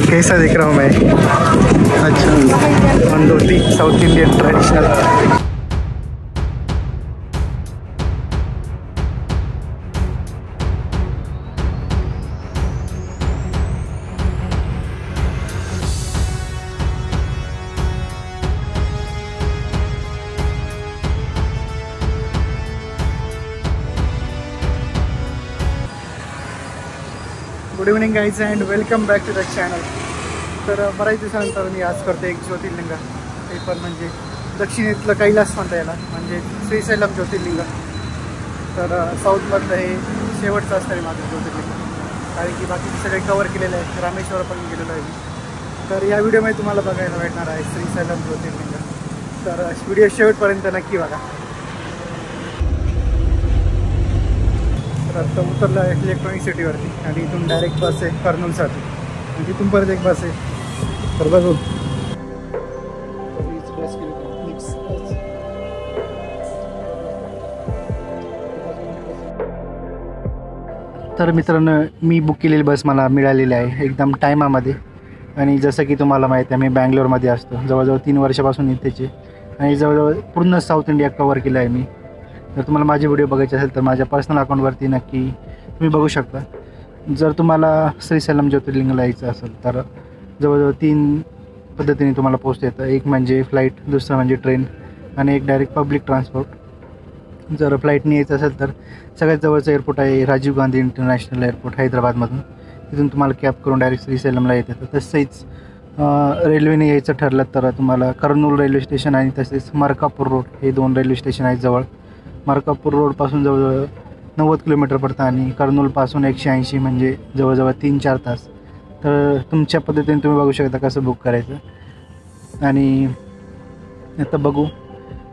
कैसा देख रहा हूँ मैं? अच्छा, धोती South Indian traditional. Good evening guys and welcome back to the channel. तर बऱ्याच दिवसानंतर मी आज करतो एक ज्योतिर्लिंग, ते पण म्हणजे दक्षिणेतलं कैलास म्हणता याला, म्हणजे श्रीशैलम ज्योतिर्लिंग। तर साऊथमधलं हे शेवटचं असतं आहे माझं ज्योतिर्लिंग, कारण की बाकी सगळे कवर केलेलं आहे। रामेश्वर पण गेलेलो आहे मी। तर या व्हिडिओमध्ये तुम्हाला बघायला भेटणार आहे श्रीशैलम ज्योतिर्लिंग। तर व्हिडिओ शेवटपर्यंत नक्की बघा। तर आता उतरलं आहे इलेक्ट्रॉनिक सिटीवरती आणि इथून डायरेक्ट बस आहे कर्नूलसाठी, आणि तिथून परत एक बस आहे। तर बघू तर मित्रांनो, मी बुक केलेली बस मला मिळालेली आहे एकदम टायमामध्ये। आणि जसं की तुम्हाला माहिती आहे, मी बँगलोरमध्ये असतो जवळजवळ 3 वर्षापासून इथेचे, आणि जवळजवळ पूर्ण साऊथ इंडिया कवर केलं आहे मी। जर तुम्हाला माझे व्हिडिओ बघायचे असेल तर माझ्या पर्सनल अकाउंटवरती नक्की तुम्ही बघू शकता। जर तुम्हाला श्रीशैलम ज्योतिर्लिंगला यायचं असेल तर जवळजवळ 3 पद्धतीने तुम्हाला पोहोचता येतं। एक म्हणजे फ्लाईट, दुसरं म्हणजे ट्रेन, आणि एक डायरेक्ट पब्लिक ट्रान्सपोर्ट। जर फ्लाईटने यायचं असेल तर सगळ्यात जवळचं एअरपोर्ट आहे राजीव गांधी इंटरनॅशनल एअरपोर्ट हैदराबादमधून, तिथून तुम्हाला कॅब करून डायरेक्ट श्रीशैलमला येत येतं। तसेच रेल्वेने यायचं ठरलं तर तुम्हाला कर्नूल रेल्वे स्टेशन आणि तसेच मरकापूर रोड हे 2 रेल्वे स्टेशन आहेत जवळ। मरकापूर रोडपासून जवळजवळ 90 किलोमीटर पडतं आणि कर्नूलपासून 180, म्हणजे जवळजवळ 3-4 तास। तर तुमच्या पद्धतीने तुम्ही बघू शकता कसं बुक करायचं। आणि आता बघू,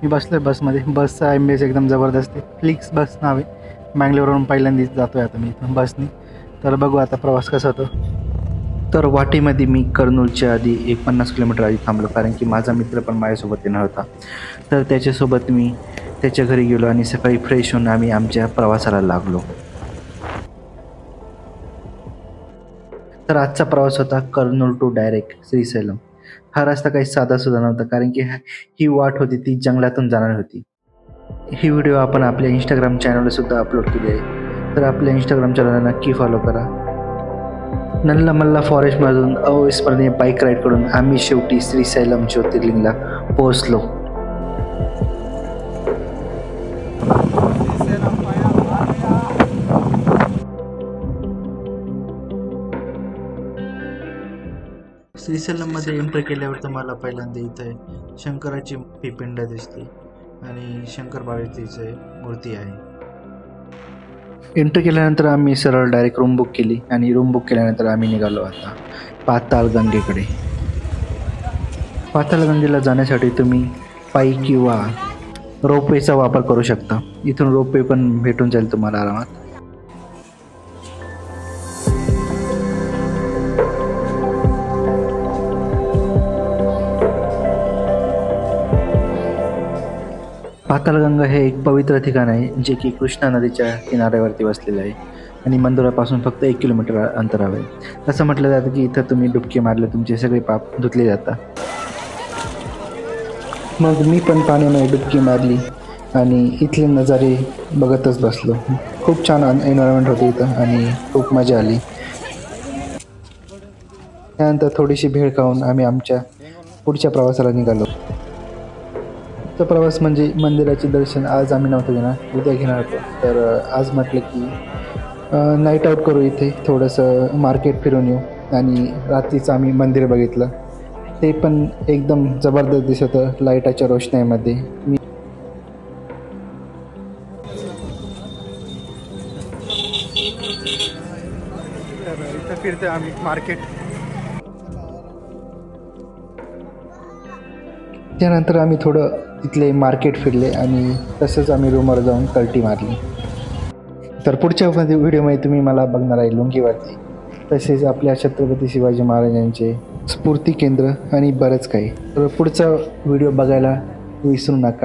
मी बसलो आहे बसमध्ये। बसचा ॲम्बियन्स एकदम जबरदस्त आहे। फ्लिक्स बस नाव आहे। बँगलोरवरून पहिल्यांदाच जातो आहे आता मी इथून बसने। तर बघू आता प्रवास कसा होतो। तर वाटेमध्ये मी कर्नूलच्या आधी एक 50 किलोमीटर आधी थांबलो, कारण की माझा मित्र पण माझ्यासोबत येणार होता। तर त्याच्यासोबत मी त्याच्या घरी गेलो आणि सकाळी फ्रेश होऊन आम्ही आमच्या प्रवासाला लागलो। तर आजचा प्रवास होता कर्नूल टू डायरेक्ट श्रीशैलम। हा रस्ता काही साधासुद्धा नव्हता, कारण की ही वाट होती ती जंगलातून जाणार होती। ही व्हिडिओ आपण आपल्या इंस्टाग्राम चॅनलवर सुद्धा अपलोड केली आहे, तर आपल्या इंस्टाग्राम चॅनलला नक्की फॉलो करा। नल्ला मल्ला फॉरेस्टमधून अविस्मरणीय बाईक राईड करून आम्ही शेवटी श्रीशैलम ज्योतिर्लिंगला पोहोचलो। श्रीशैलममध्ये एंटर केल्यावर तुम्हाला पहिल्यांदा इथे शंकराची पिंड दिसते आणि शंकर पार्वतीची मूर्ती आहे। एंटर केल्यानंतर आम्ही सरळ डायरेक्ट रूम बुक केली, आणि रूम बुक केल्यानंतर आम्ही निघालो आता पाताळगंगेकडे। पाताळगंगेला जाण्यासाठी तुम्ही पायी किंवा रोपवेचा वापर करू शकता। इथून रोपवे पण भेटून जाईल तुम्हाला आरामात। पाताळगंगा हे एक पवित्र ठिकाण आहे, जे की कृष्णा नदीच्या किनाऱ्यावरती वसलेलं आहे आणि मंदिरापासून फक्त 1 किलोमीटर अंतरावर आहे। असं म्हटलं जातं की इथं तुम्ही डुबकी मारले तुमचे सगळे पाप धुतले जातात। मग मी पण पाण्यामध्ये डुबकी मारली आणि इथले नजारे बघतच बसलो। खूप छान एन्व्हायरमेंट होते इथं आणि खूप मजा आली। त्यानंतर थोडीशी भेळ खाऊन आम्ही आमच्या पुढच्या प्रवासाला निघालो। प्रवास म्हणजे मंदिराचे दर्शन आज आम्ही नव्हतं घेणार, उद्या घेणार होतो। तर आज म्हटलं की नाईट आऊट करू, इथे थोडंसं मार्केट फिरून येऊ, आणि रात्रीचं आम्ही मंदिर बघितलं, ते पण एकदम जबरदस्त दिसत होतं लाईटाच्या रोषणाईमध्ये। मी इथं फिरतो आम्ही मार्केट। त्यानंतर आम्ही थोडं तिथले मार्केट फिरले आणि तसंच आम्ही रूमवर जाऊन कल्टी मारली। तर पुढच्या व्हिडिओमध्ये तुम्ही मला बघणार आहे लुंगीवरती, तसेच आपल्या छत्रपती शिवाजी महाराजांचे स्फूर्ती केंद्र आणि बरंच काही। तर पुढचा व्हिडिओ बघायला विसरू नका।